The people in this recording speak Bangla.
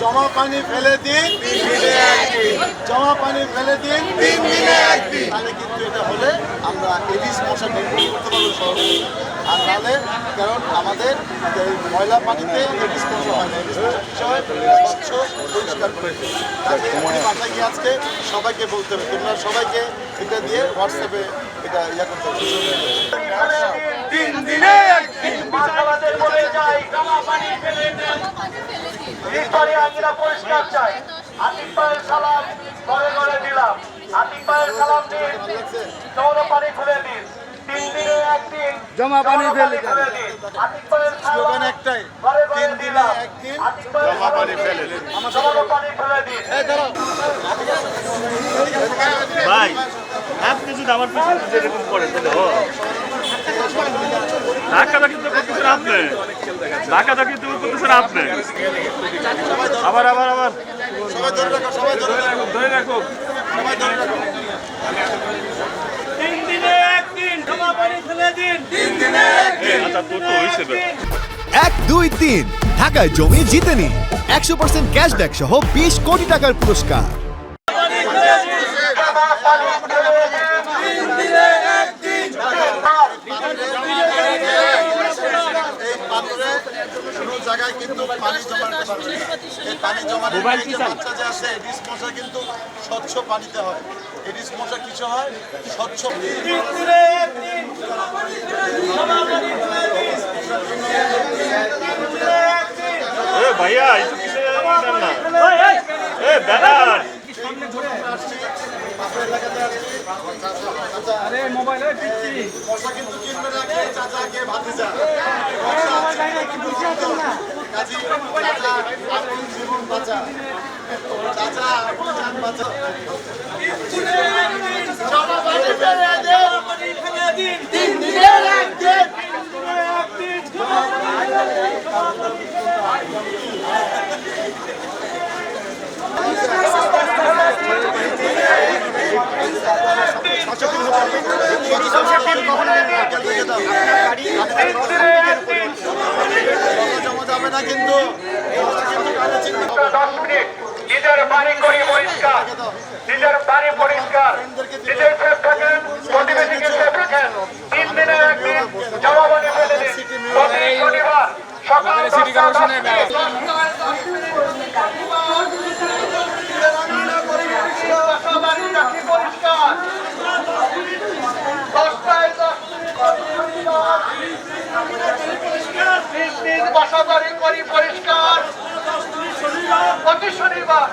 জমা পানি ফেলে দিন, জমা পানি ফেলে দিন, 3 দিনে 1 দিন। তাহলে কিন্তু এটা হলে আমরা এডিস মশা নির্মূল করতে পারবো শহরে। আর নাহলে কারণ আমাদের ময়লা পানিতে এডিস মশা হয় না, এডিস মশা বিষয় স্বচ্ছ পরিষ্কার করে। বাসায় গিয়ে আজকে সবাইকে বলতে হবে, তোমরা সবাইকে এটা দিয়ে হোয়াটসঅ্যাপে এটা ইয়া করতে হবে। 3 দিনে 1 দিন আমাদের বলে যাই জমা পানি ফেলে দেন। ভিক্টোরি আঙ্গিনা পরিষ্কার চাই। আতিক ভাইয়ের সালাম ঘরে ঘরে দিলাম। আতিক ভাইয়ের সালাম দিন, জল পানি খুলে দিন। 3 দিনে 1 দিন জমা পানি ফেলে দিন। আতিক ভাইয়ের স্লোগান একটাই, ঘরে ঘরে 3 দিনে দিলাম। 1 দিন আতিক ভাইয়ের জমা পানি ফেলে দিন। জল পানি ফেলে দিন। ভাই আপনি যদি আমার পিছনে যেরকম করেন তাহলে ধাক্কাধাক্কি তো করতেছেন আপনি, ধাক্কাধাক্কি তো করতেছেন আপনি। আবার আবার আবার সবাই ধরে রাখো, সবাই ধরে রাখো, ধরে রাখো। সবাই ধরে রাখো। 3 দিনে 1 দিন জমা পানি ফেলে দিন। 3 দিনে 1 দিন। আচ্ছা তোর তো হয়েছে 1, 2, 3 ঢাকায় জমি জিতে নিন 100% ক্যাশব্যাক সহ 20 কোটি টাকার পুরস্কার। এই পাত্রে কোনো জায়গায় কিন্তু পানি জমাতে পারবে না। এই পানি জমানো বাচ্চা যে আছে এডিস মশা কিন্তু স্বচ্ছ পানিতে হয়। এডিস মশা কিছু হয় স্বচ্ছ। ভাইয়া একটু কিসে দেন না এ ব্যানার মশা কিন্তু কিনবে না, চাচা কে ভাতিজা কাজী চাচা আপন জীবন বাঁচা, চাচা আপন জান বাঁচা। জমা যাবে না কিন্তু 10 মিনিট নিজের বাড়ি করি পরিষ্কার, নিজের বাড়ি পরিষ্কার, নিজের সেফ থাকেন, প্রতিবেশীকে সেফ রাখেন। 3 দিনে 1 দিন জমা পানি ফেলে দিন। প্রতি শনিবার সকাল 10টা পরিষ্কার 10টায় 10 বাসা বাড়ি করি পরিষ্কার প্রতি শনিবার